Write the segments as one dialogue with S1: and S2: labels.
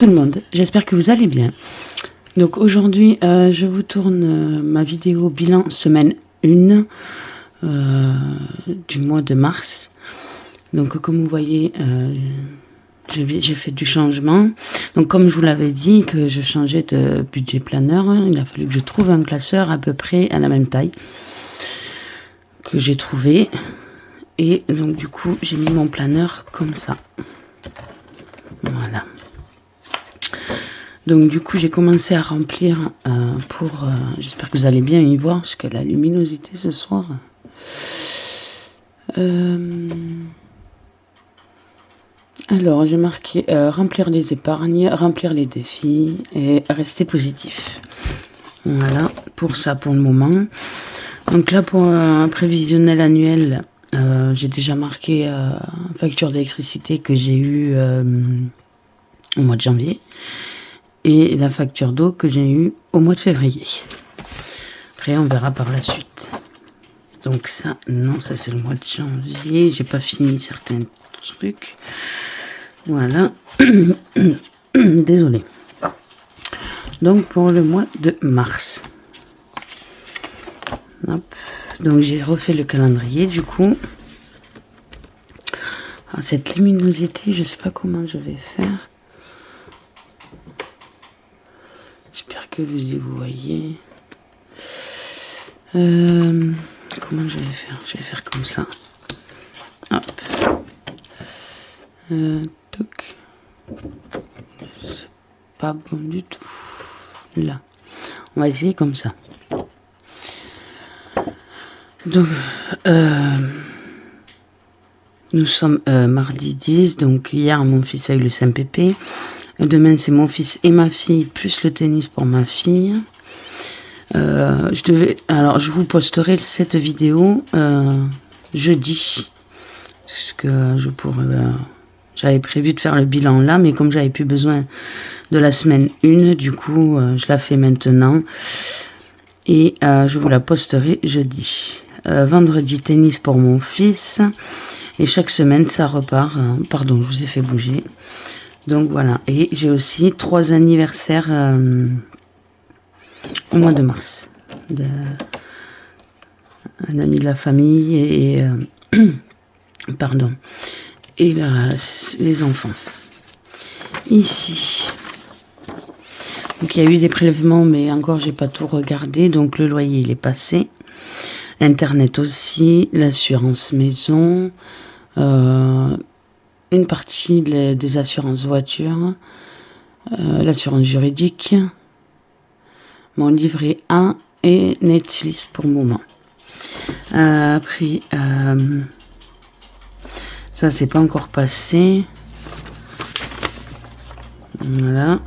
S1: Tout le monde, j'espère que vous allez bien. Donc aujourd'hui, je vous tourne ma vidéo bilan semaine 1 du mois de mars. Donc comme vous voyez, j'ai fait du changement. Donc comme je vous l'avais dit que je changeais de budget planeur, il a fallu que je trouve un classeur à peu près à la même taille que j'ai trouvé. Et donc du coup, j'ai mis mon planeur comme ça. Voilà. Donc du coup j'ai commencé à remplir j'espère que vous allez bien y voir parce que la luminosité ce soir. Alors j'ai marqué remplir les épargnes, remplir les défis et rester positif. Voilà pour ça pour le moment. Donc là pour un prévisionnel annuel, j'ai déjà marqué facture d'électricité que j'ai eue au mois de janvier. Et la facture d'eau que j'ai eue au mois de février. Après, on verra par la suite. Donc ça, non, ça c'est le mois de janvier. J'ai pas fini certains trucs. Voilà. Désolée. Donc pour le mois de mars. Hop. Donc j'ai refait le calendrier du coup. Alors, cette luminosité, je sais pas comment je vais faire. J'espère que vous y voyez. Comment je vais faire? Je vais faire comme ça. Hop. Toc. C'est pas bon du tout. Là. On va essayer comme ça. Donc, nous sommes mardi 10. Donc, hier, mon fils a eu le CMPP. Demain, c'est mon fils et ma fille, plus le tennis pour ma fille. Alors, je vous posterai cette vidéo jeudi. Parce que j'avais prévu de faire le bilan là, mais comme j'avais plus besoin de la semaine 1, du coup, je la fais maintenant. Et je vous la posterai jeudi. Vendredi, tennis pour mon fils. Et chaque semaine, ça repart. Pardon, je vous ai fait bouger. Donc voilà, et j'ai aussi 3 anniversaires au mois de mars. Un ami de la famille et pardon. Et là, les enfants. Ici. Donc il y a eu des prélèvements, mais encore j'ai pas tout regardé. Donc le loyer il est passé. Internet aussi, l'assurance maison. Une partie des assurances voitures, l'assurance juridique, mon livret A et Netflix pour le moment. Après, ça c'est pas encore passé. Voilà.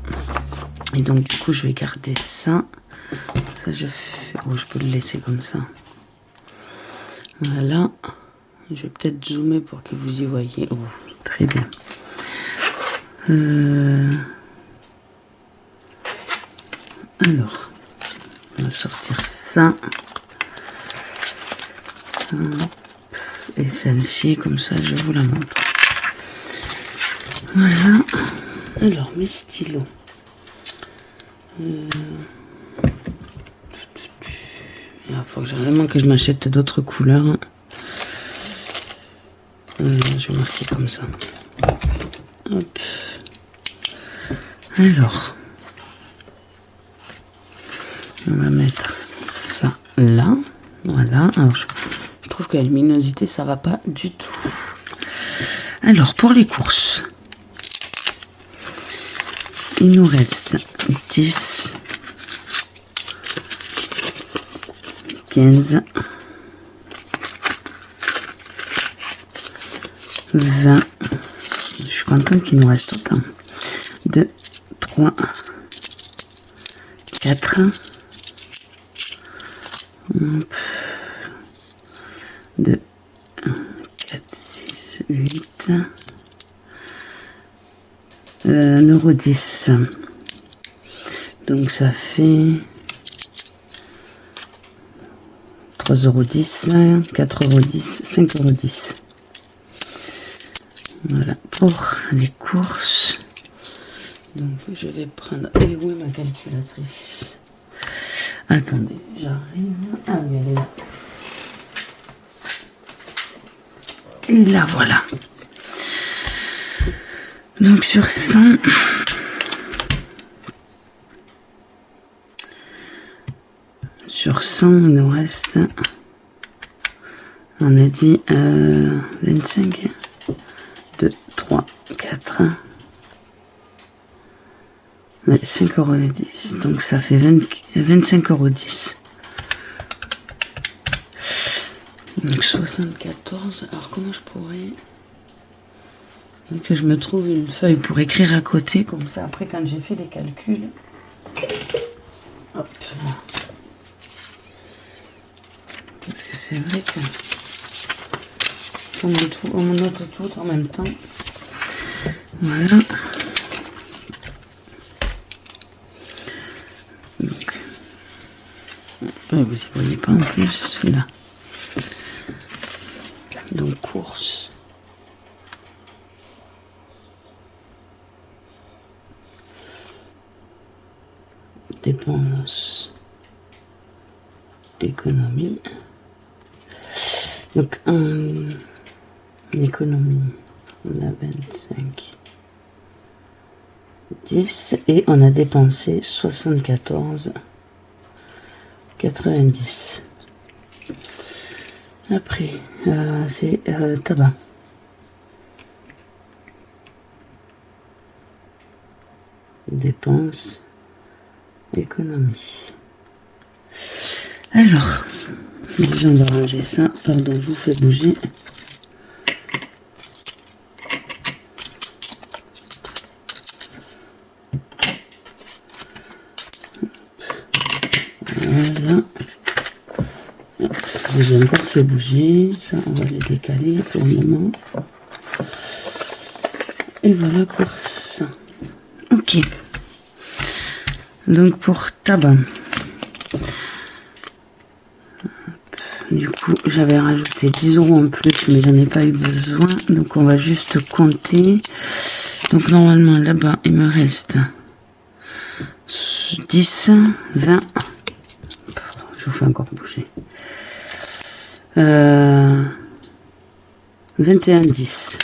S1: Et donc du coup je vais garder ça. Ça je peux le laisser comme ça. Voilà. Je vais peut-être zoomer pour que vous y voyez. Oh, très bien. Alors, on va sortir ça. Et celle-ci, comme ça, je vous la montre. Voilà. Alors, mes stylos. Il faut vraiment que je m'achète d'autres couleurs. Je vais marquer comme ça. Hop. Alors, on va mettre ça là. Voilà. Alors, je trouve que la luminosité, ça va pas du tout. Alors, pour les courses, il nous reste 10, 15, 20, je suis contente qu'il nous reste autant. 2, 3, 4, 2, 4, 6, 8, 1,10 €. Donc ça fait 3,10 €, 4,10 €, 5,10 €. Voilà, pour les courses, Donc je vais prendre... Et où est ma calculatrice? Attendez, j'arrive. Ah oui, elle est là. Et là, voilà. Donc sur 100... Sur 100, il nous reste... On a dit 25. 2, 3, 4... 5 € les 10. Donc ça fait 25 € 10. Donc 74. Alors comment je pourrais... Donc je me trouve une feuille pour écrire à côté. Comme ça après quand j'ai fait les calculs. Hop. Parce que c'est vrai que... On note tout en même temps. Voilà. Vous ne voyez pas en plus celui-là. Donc course. Dépenses. Économie. Donc en économie, on a 25. 10 et on a dépensé 74. 90. Après, c'est tabac. Dépenses, économie. Alors, déjà on va ranger ça. Pardon, je vous fais bouger. Voilà. J'ai encore fait bouger. Ça, on va les décaler pour le moment. Et voilà pour ça. Ok. Donc pour tabac. Du coup, j'avais rajouté 10 € en plus, mais j'en ai pas eu besoin. Donc on va juste compter. Donc normalement là-bas, il me reste 10, 20. Pardon, je vous fais encore bouger. 21, 10.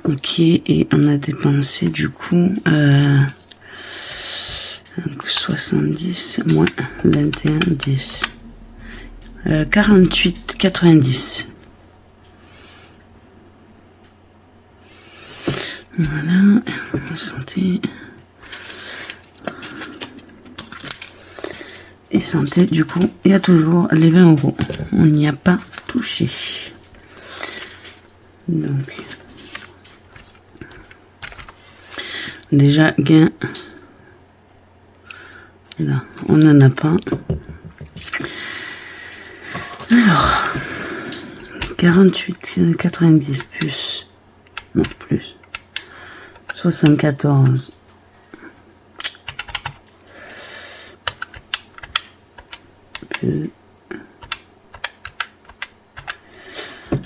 S1: Ok, et on a dépensé du coup 70 moins 21, 10. 48, 90. Voilà, santé. Et santé, du coup, il y a toujours les 20 €. On n'y a pas touché. Donc, déjà, gain. Là, on n'en a pas. Alors, 48, 90 plus. Non, plus. 74. Plus.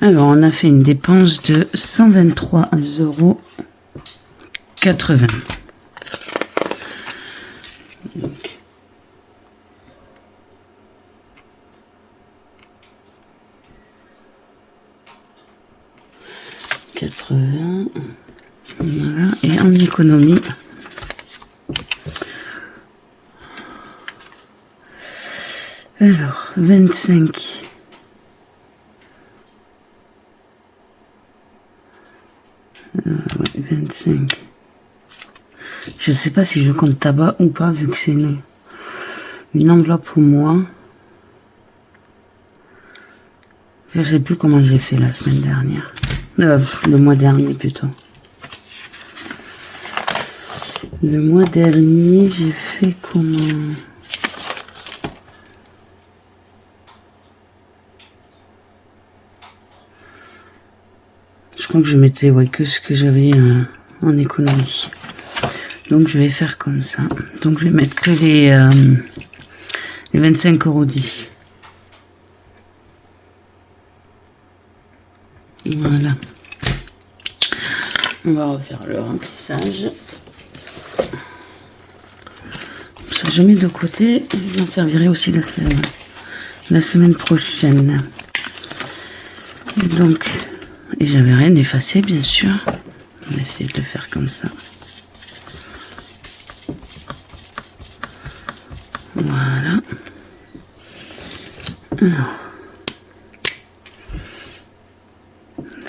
S1: Alors, on a fait une dépense de 123,80 €. Donc, voilà. Et en économie, alors 25. Ouais, 25. Je sais pas si je compte tabac ou pas, vu que c'est une enveloppe pour moi. Je sais plus comment j'ai fait la semaine dernière. Le mois dernier plutôt. Le mois dernier, j'ai fait comment? Je crois que je mettais que ce que j'avais en économie. Donc je vais faire comme ça. Donc je vais mettre que les 25,10 €. Voilà. On va refaire le remplissage. Ça, je mets de côté. Je m'en servirai aussi la semaine prochaine. Donc, et j'avais rien effacé, bien sûr. On va essayer de le faire comme ça. Voilà. Alors,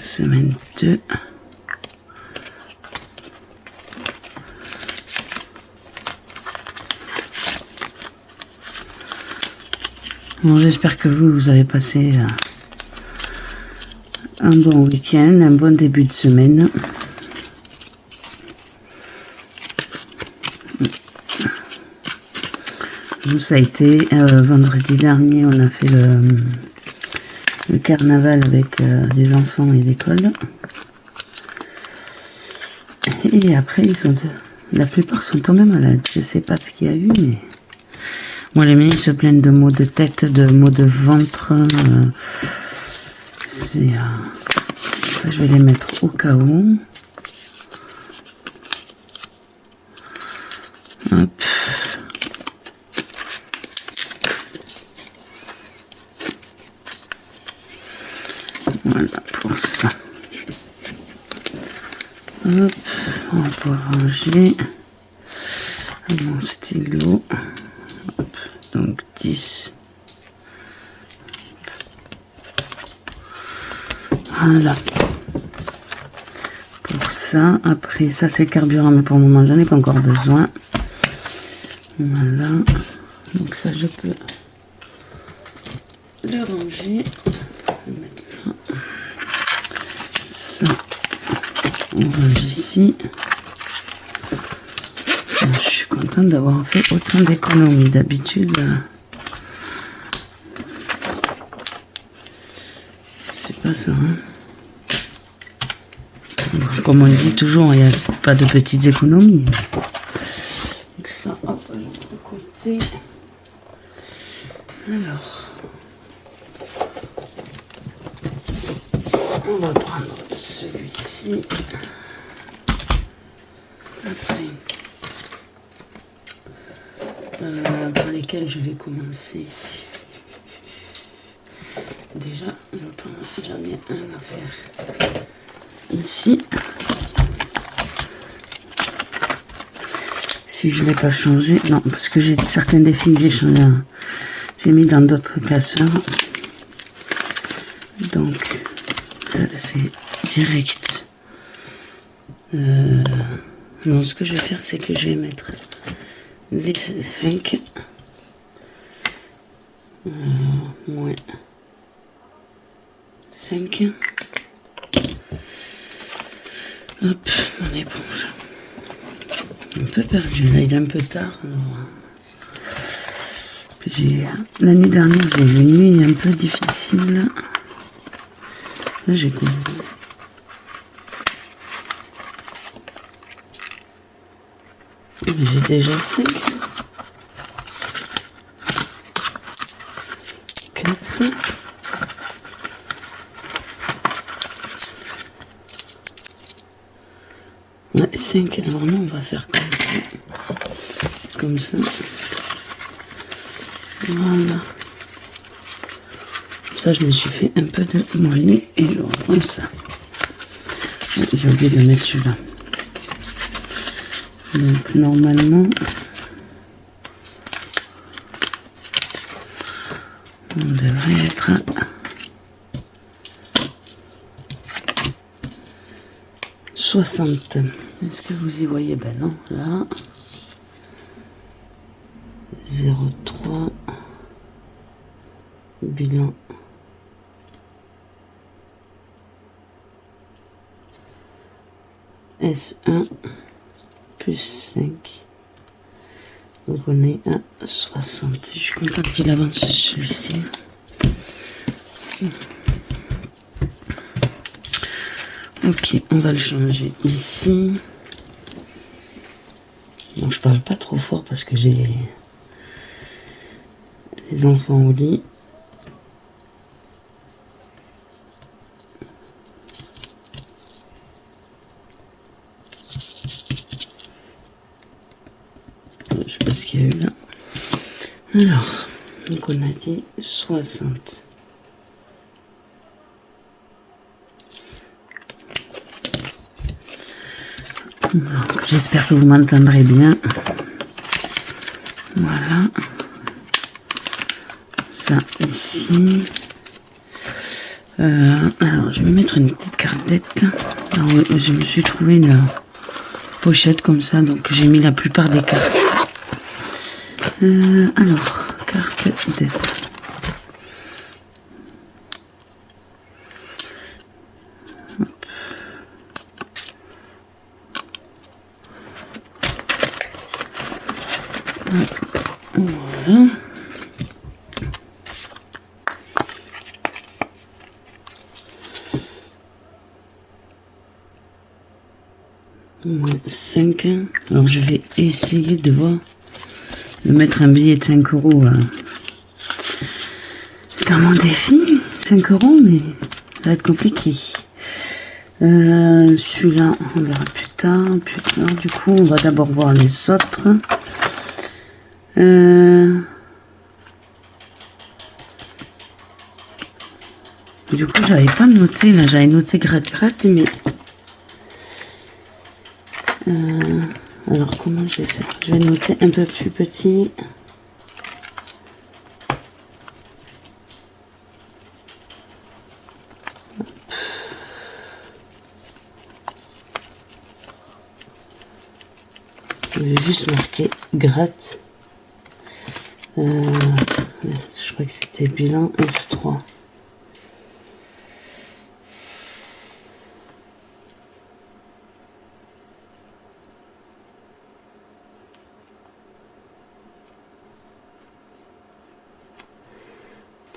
S1: semaine 2. Bon, j'espère que vous avez passé un bon week-end, un bon début de semaine. Nous, ça a été vendredi dernier, on a fait le carnaval avec les enfants et l'école. Et après, la plupart sont tombés malades. Je sais pas ce qu'il y a eu, mais... Moi, les miens, ils se plaignent de maux de tête, de maux de ventre. Ça, je vais les mettre au cas où. Hop. Voilà pour ça. Hop, on va pouvoir ranger mon stylo. Hop, donc 10. Voilà. Pour ça, après, ça c'est carburant, mais pour le moment, j'en ai pas encore besoin. Voilà. Donc ça, je peux le ranger. Maintenant, ça, on range ici. Je suis contente d'avoir fait autant d'économies. D'habitude, c'est pas ça. Hein. Comme on dit toujours, il n'y a pas de petites économies. Donc ça, hop, je mets de côté. Alors, on va prendre celui-ci. Après, par lesquels je vais commencer. Déjà, j'en ai un à faire ici. Si je ne l'ai pas changé, non, parce que j'ai certains défis que j'ai changé, j'ai mis dans d'autres classeurs. Donc, ça c'est direct. Non, ce que je vais faire, c'est que je vais mettre les 5 moins 5. Hop, mon éponge. Un peu perdu, là il est un peu tard. La nuit dernière, j'ai eu une nuit un peu difficile. Là, j'ai compris. J'ai déjà 5. 4. Ouais, 5. Normalement, on va faire comme ça. Comme ça. Voilà. Ça, je me suis fait un peu de mollet et je reprends ça. J'ai oublié de mettre celui-là. Donc, normalement, on devrait être à 60. Est-ce que vous y voyez? Ben non, là. 0,3. Bilan. S1 plus 5. Donc on est à 60. Je suis contente qu'il avance celui-ci. Ok, on va le changer ici. Bon, je parle pas trop fort parce que j'ai les enfants au lit. ce qu'il y a eu là. Alors, donc on a dit 60. J'espère que vous m'entendrez bien. Voilà. Ça ici. Alors, je vais mettre une petite cardette. Alors, je me suis trouvé une pochette comme ça, donc j'ai mis la plupart des cartes. Alors, carte d'aide. Voilà. Moins 5. Alors je vais essayer de voir de mettre un billet de 5 euros dans mon défi. 5 euros, mais ça va être compliqué. Celui-là, on verra plus tard. Du coup, on va d'abord voir les autres. Du coup, j'avais pas noté, là, j'avais noté gratte-gratte, mais... alors, comment je vais faire? Je vais noter un peu plus petit. Je vais juste marquer gratte. Je crois que c'était bilan S3.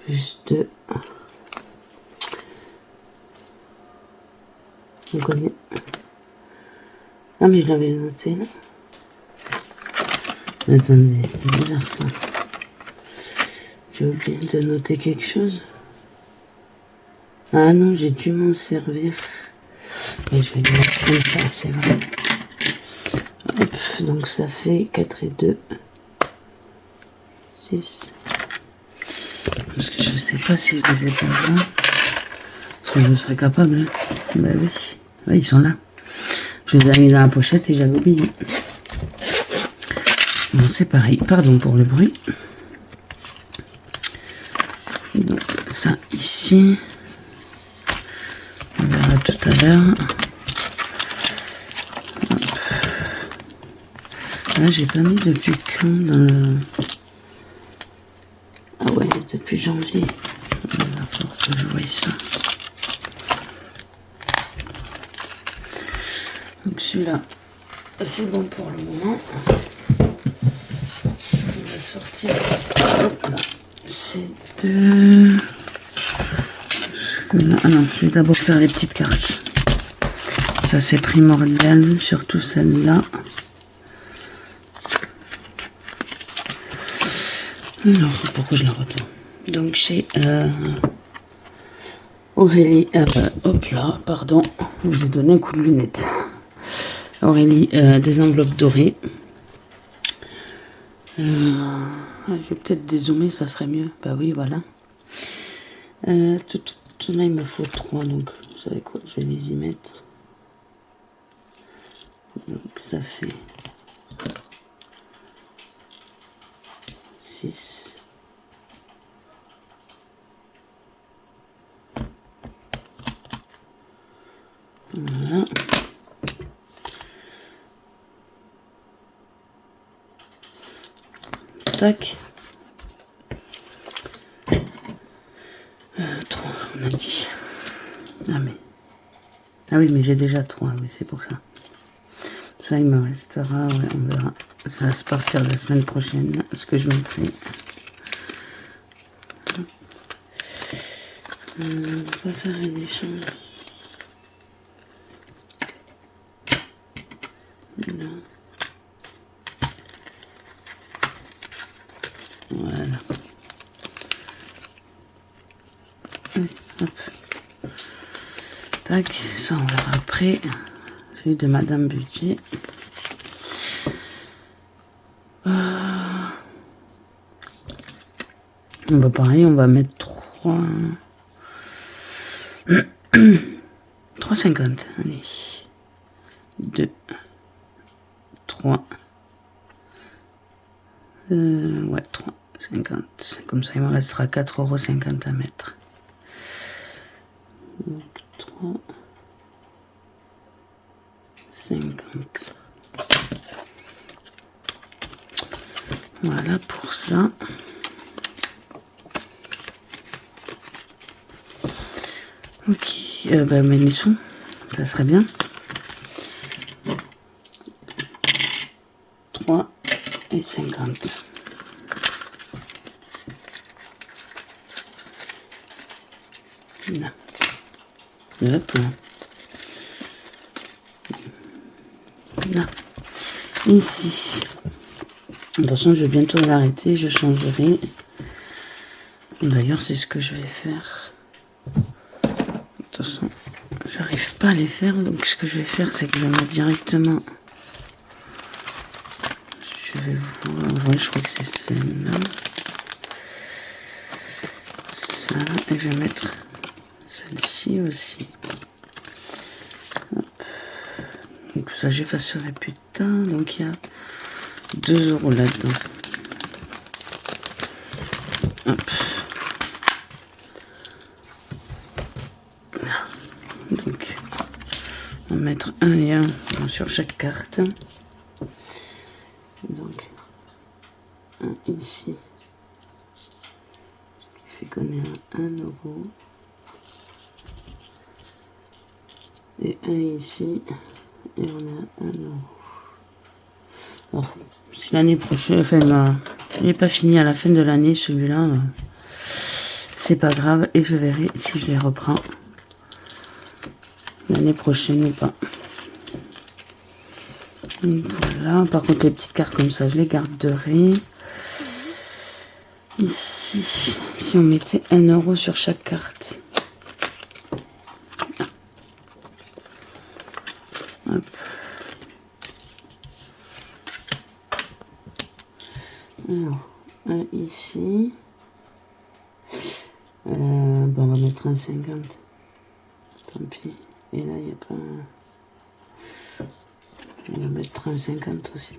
S1: Plus 2. On connaît. Ah mais je l'avais noté là. Attendez, c'est bizarre ça. J'ai oublié de noter quelque chose. Ah non, j'ai dû m'en servir. Et je vais le mettre comme ça, c'est vrai. Hop, donc ça fait 4 et 2. 6. Parce que je sais pas si je les ai pas là. Si je serais capable. Hein. Bah oui. Ouais, ils sont là. Je les ai mis dans la pochette et j'avais oublié. Bon, c'est pareil. Pardon pour le bruit. Donc, ça ici. On verra tout à l'heure. Là, j'ai pas mis depuis quand dans le... Ah ouais, depuis janvier. Je voyais ça. Donc celui-là, c'est bon pour le moment. On va sortir hop là. C'est deux. Ah non, je vais d'abord faire les petites cartes. Ça c'est primordial, surtout celle-là. Alors, pourquoi je la retourne? Donc chez Aurélie, hop là, pardon, je vous ai donné un coup de lunette. Aurélie, des enveloppes dorées. Je vais peut-être dézoomer, ça serait mieux. Bah oui, voilà. Tout là, il me faut 3, donc vous savez quoi, je vais les y mettre. Donc ça fait 6. Voilà. Tac. 3, on a dit. Ah oui, mais j'ai déjà 3, oui, c'est pour ça. Ça, il me restera, ouais, on verra. Ça va se partir la semaine prochaine, ce que je mettrai. On va faire un échange. Là. Voilà. Hop. Tac, ça on verra après. Celui de Madame Budget. Bah pareil, on va mettre 3... 3,50. Allez. 2, 3. Ouais, 3,50. Comme ça, il me restera 4,50 € à mettre. Donc, 3,50. Voilà pour ça. Ok, bah Mélisson, ça serait bien. 3,50. Là. Hop là. Là. Ici. De toute façon, je vais bientôt l'arrêter, je changerai. D'ailleurs, c'est ce que je vais faire. De toute façon, j'arrive pas à les faire, donc ce que je vais faire, c'est que je vais mettre directement. Je vais voir, ouais, je crois que c'est celle-là. Ça, et je vais mettre celle-ci aussi. Hop. Donc ça, j'effacerai plus tard. Donc il y a 2 € là-dedans. Hop. Donc, on va mettre un lien sur chaque carte. Donc, un ici. Ce qui fait qu'on est à 1 €. Et un ici. Et on a 1 €. Alors, si l'année prochaine, enfin, il n'est pas fini à la fin de l'année, celui-là, c'est pas grave. Et je verrai si je les reprends l'année prochaine ou pas. Donc, voilà. Par contre, les petites cartes comme ça, je les garderai. Ici, si on mettait 1 € sur chaque carte. Hop. Alors, un ici. Bon, on va mettre un 50. Tant pis. Et là, il n'y a pas... On va mettre un 50 aussi.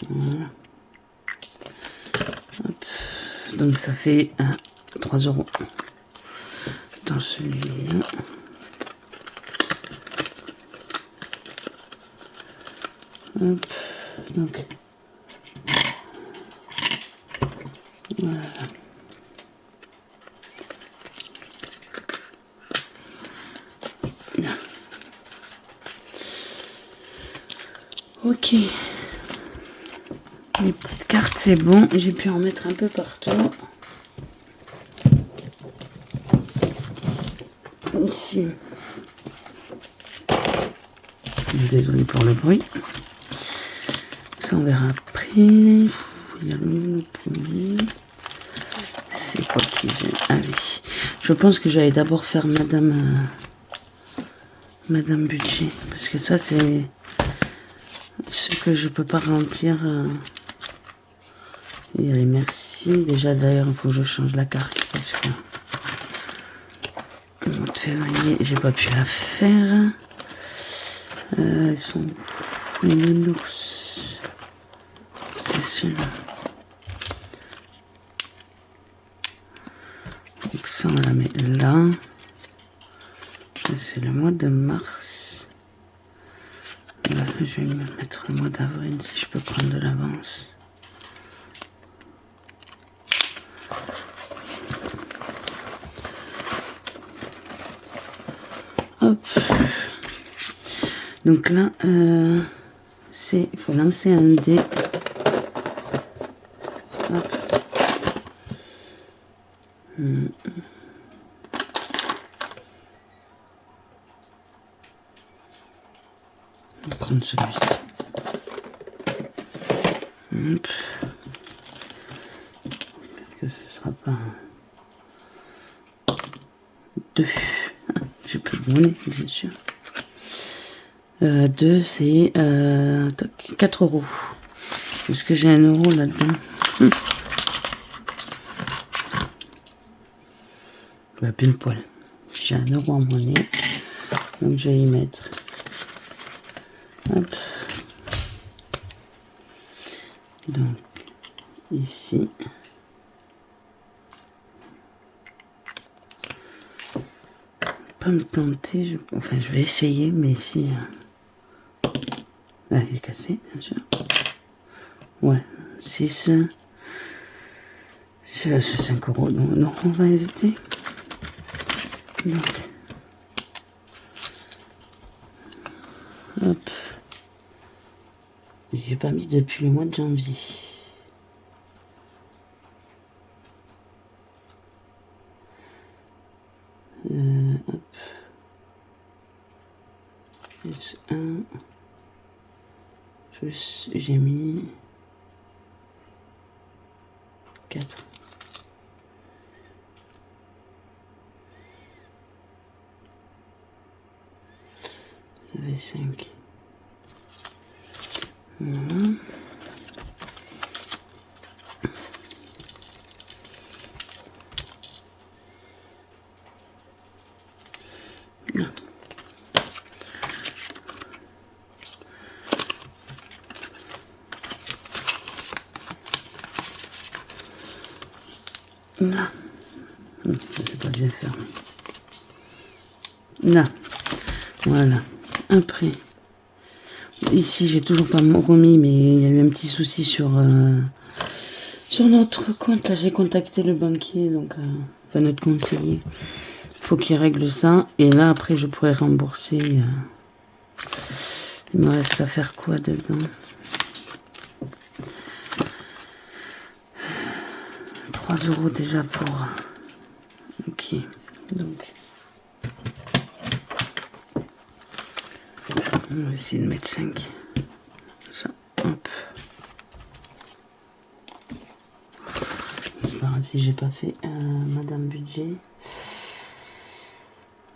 S1: Voilà. Hop. Donc, ça fait 3 € dans celui-là. Hop. Donc, voilà. Ok. Les petites cartes, c'est bon. J'ai pu en mettre un peu partout. Ici. Désolée pour le bruit. Ça, on verra après. Il y a le premier. C'est quoi qui vient? Allez. Je pense que j'allais d'abord faire Madame Budget. Parce que ça, c'est ce que je peux pas remplir. Et allez, merci. Déjà, d'ailleurs, il faut que je change la carte. Parce que au mois de février, j'ai pas pu la faire. Ils sont les nounours. C'est celui-là. Donc ça, on la met là. C'est le mois de mars. Là, je vais me mettre le mois d'avril si je peux prendre de l'avance. Hop. Donc là, il faut lancer un dé. Hop. On va prendre celui-ci. Hop. Que ce sera pas 2. J'ai plus de monnaie, bien sûr. 2, c'est 4 €. Est-ce que j'ai 1 euro là-dedans? Bah, pile poil. J'ai 1 euro en monnaie. Donc je vais y mettre. Hop. Donc ici. Pas me tenter. Enfin, je vais essayer, mais ici. Ah, il est cassé, bien sûr. Ouais, 6. C'est 5 euros. Non, on va éviter. Donc. Hop. Je n'ai pas mis depuis le mois de janvier. Hop. Plus 1. Plus j'ai mis 4. Ça fait 5. Voilà. Là. Là. C'est pas bien fermé. Là. Voilà. Après. Ici, j'ai toujours pas remis, mais il y a eu un petit souci sur notre compte. Là, j'ai contacté le banquier, donc enfin notre conseiller. Faut qu'il règle ça. Et là, après, je pourrais rembourser. Il me reste à faire quoi dedans? 3 euros déjà pour... Ok. Donc... On va essayer de mettre 5. Ça, hop. C'est pas grave si j'ai pas fait Madame Budget.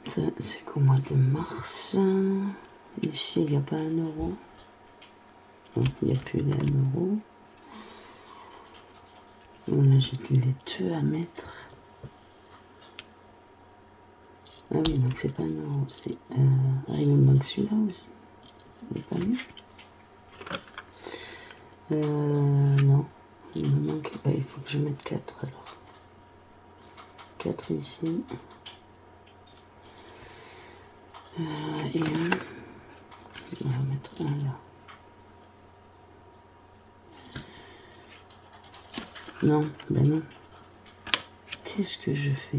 S1: Ça, c'est qu'au mois de mars. Ici, il n'y a pas 1 euro. Il n'y a plus les 1 euro. Là, j'ai les 2 à mettre. Ah oui, donc c'est pas 1 euro. C'est, ah, il me manque celui-là aussi. Il n'est pas mis. Non. Il me manque. Bah, il faut que je mette 4 alors. 4 ici. Et 1. On va mettre 1 là. Non, ben non. Qu'est-ce que je fais?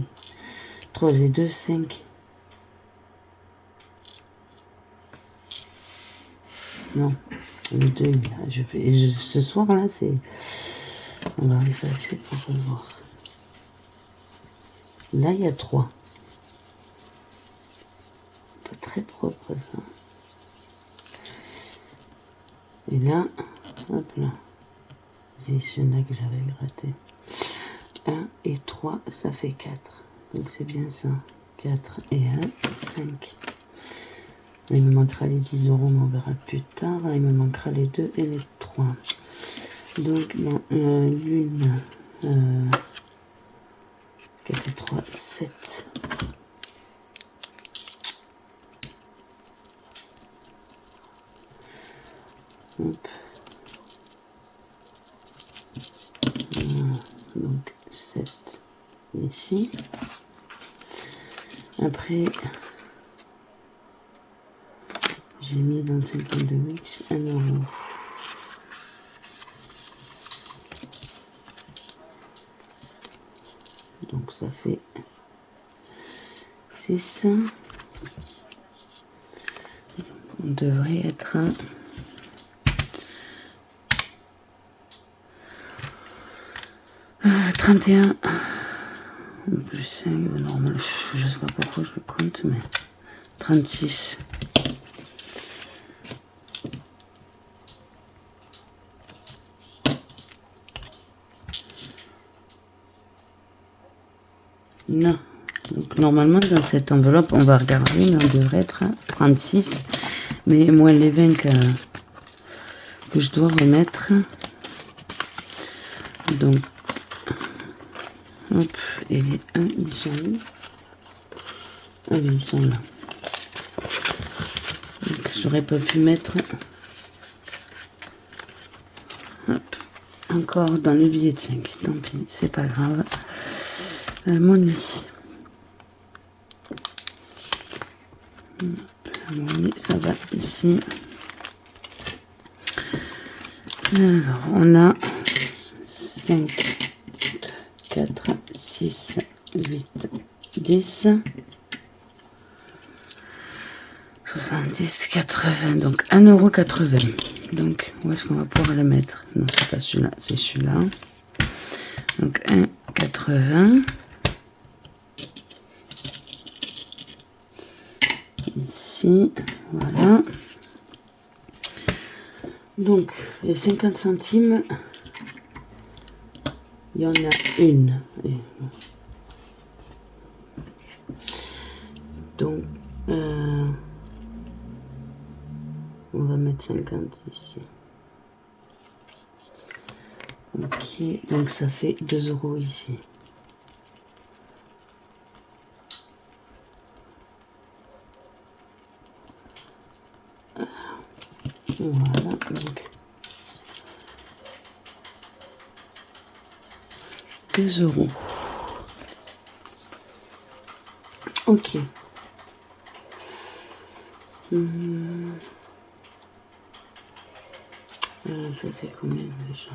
S1: 3 et 2, 5. Non, le 2, je fais. Ce soir-là, c'est... On va effacer pour le voir. Là, il y a 3. Pas très propre, ça. Et là, hop là. C'est ceux-là que j'avais gratté. 1 et 3, ça fait 4. Donc c'est bien ça. 4 et 1, 5. Là, il me manquera les 10 euros, mais on verra plus tard. Là, il me manquera les 2 et les 3. Donc, non, l'une, 4 et 3, 7. Hop. Donc 7 ici. Après, j'ai mis dans le 52 mix 1 euro. Donc ça fait 6. On devrait être à 31 plus 5, normal, je sais pas pourquoi je le compte, mais 36. Non, donc normalement dans cette enveloppe, on va regarder, mais on devrait être à 36, mais moins les 20 que je dois remettre. Donc, hop, et les 1, ils sont où? Allez, ils sont là. Donc, j'aurais pas pu mettre... Hop, encore dans le billet de 5. Tant pis, c'est pas grave. Monnaie. La monnaie, ça va ici. Alors, on a 5, 4, 6, 8, 10, 70, 80. Donc, 1,80 €. Donc, où est-ce qu'on va pouvoir le mettre? Non, c'est pas celui-là, c'est celui-là. Donc, 1,80 €. Ici, voilà. Donc, les 50 centimes, il y en a une. Donc, on va mettre 50 ici. Ok, donc ça fait 2 € ici. Voilà, donc 2 €. Ok. Ça c'est combien déjà?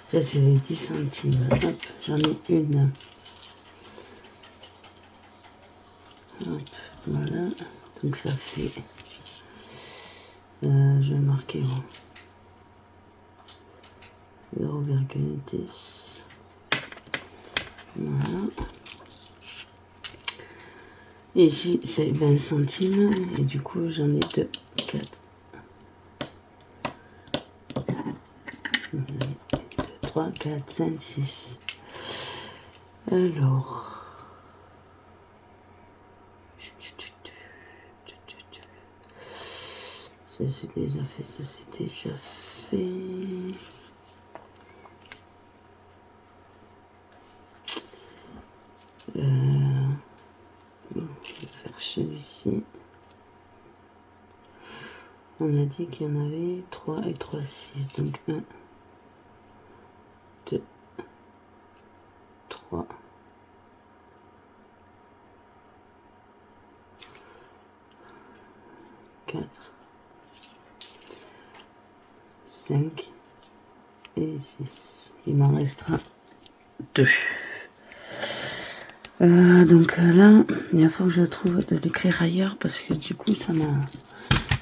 S1: Ça c'est les 10 centimes. Hop, j'en ai une. Hop, voilà. Donc ça fait... je vais marquer 0,10. Voilà. Et ici c'est 20 centimes. Et du coup j'en ai 2, 4. 3, 4, 5, 6. Alors... Ça c'est déjà fait, ça c'est déjà fait. On va faire celui-ci. On a dit qu'il y en avait 3 et 3, 6. Donc 1, 2, 3. 4, 5 et 6. Il m'en restera 2. Donc là, il faut que je trouve de l'écrire ailleurs parce que du coup, ça m'a...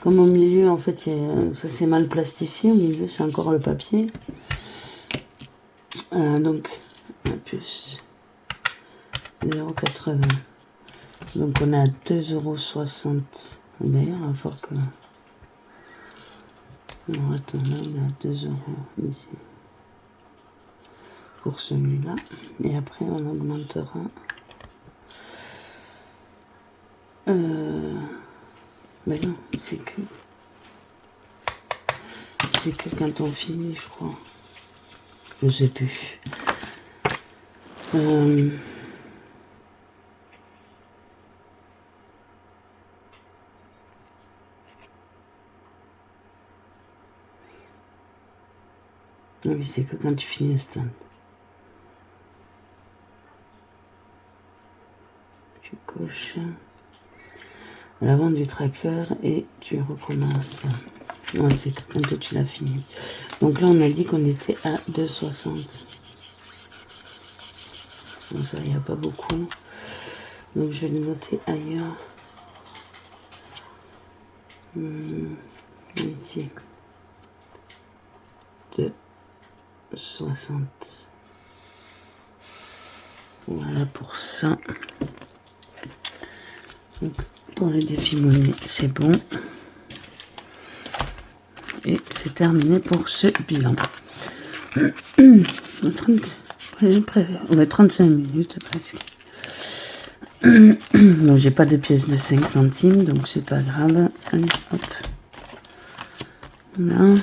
S1: Comme au milieu, en fait, ça s'est mal plastifié. Au milieu, c'est encore le papier. Donc, un plus 0,80 €. Donc, on a 2,60 €. D'ailleurs, il faut que... Non, attends, là, on a 2 € ici. Pour celui-là. Et après, on augmentera... Mais non, c'est que quand on finit, je crois. Je sais plus. Oui, c'est que quand tu finis le stand. Tu coches la vente du tracker et tu recommences. Non, c'est que quand tu l'as fini. Donc là, on a dit qu'on était à 2,60. Bon, ça, il n'y a pas beaucoup. Donc, je vais le noter ailleurs. Ici. 2,60. Voilà pour ça. Donc, pour les défis monnaie, c'est bon. Et c'est terminé pour ce bilan. On va 35 minutes presque. Donc j'ai pas de pièces de 5 centimes, donc c'est pas grave. Allez, hop. Là.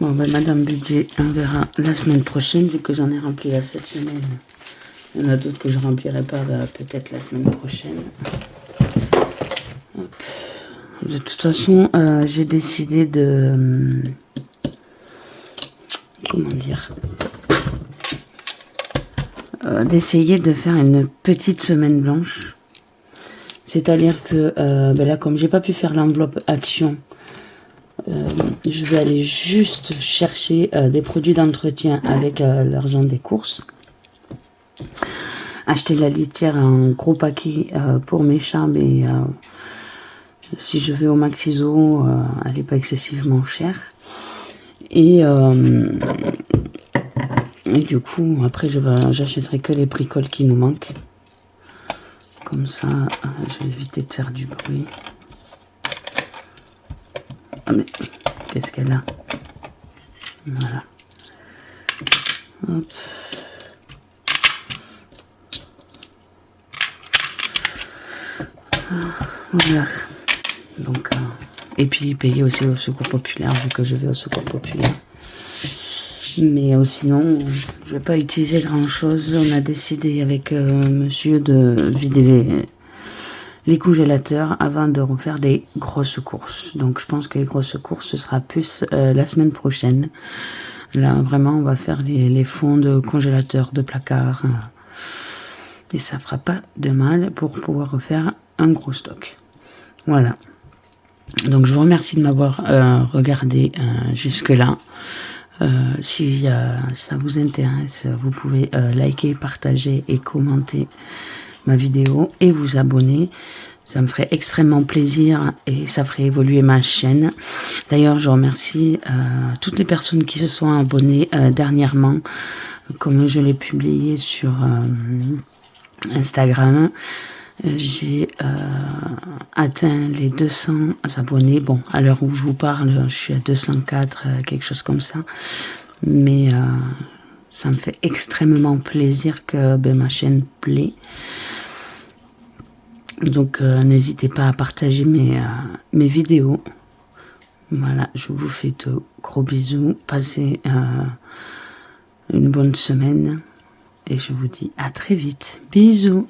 S1: Bon, ben, Madame Budget, on verra la semaine prochaine, vu que j'en ai rempli là cette semaine. Il y en a d'autres que je remplirai pas, peut-être la semaine prochaine. Hop. De toute façon, j'ai décidé de... comment dire, d'essayer de faire une petite semaine blanche. C'est-à-dire que ben là, comme j'ai pas pu faire l'enveloppe action, je vais aller juste chercher des produits d'entretien avec l'argent des courses. Acheter de la litière en gros paquet pour mes chats, mais si je vais au Maxiso, elle n'est pas excessivement chère. Et du coup, après, j'achèterai que les bricoles qui nous manquent. Comme ça, je vais éviter de faire du bruit. Ah mais, qu'est-ce qu'elle a? Voilà. Hop. Voilà. Donc, et puis payer aussi au secours populaire, vu que je vais au secours populaire. Mais sinon, je vais pas utiliser grand chose. On a décidé avec monsieur de vider les congélateurs avant de refaire des grosses courses. Donc je pense que les grosses courses, ce sera plus la semaine prochaine. Là, vraiment, on va faire les fonds de congélateurs, de placards. Et ça fera pas de mal pour pouvoir refaire un gros stock. Voilà. Donc je vous remercie de m'avoir regardé jusque-là. Si ça vous intéresse, vous pouvez liker, partager et commenter ma vidéo et vous abonner. Ça me ferait extrêmement plaisir et ça ferait évoluer ma chaîne. D'ailleurs, je remercie toutes les personnes qui se sont abonnées dernièrement, comme je l'ai publié sur Instagram. J'ai atteint les 200 abonnés. Bon, à l'heure où je vous parle, je suis à 204, quelque chose comme ça. Mais ça me fait extrêmement plaisir que ma chaîne plaît. Donc, n'hésitez pas à partager mes vidéos. Voilà, je vous fais de gros bisous. Passez une bonne semaine. Et je vous dis à très vite. Bisous.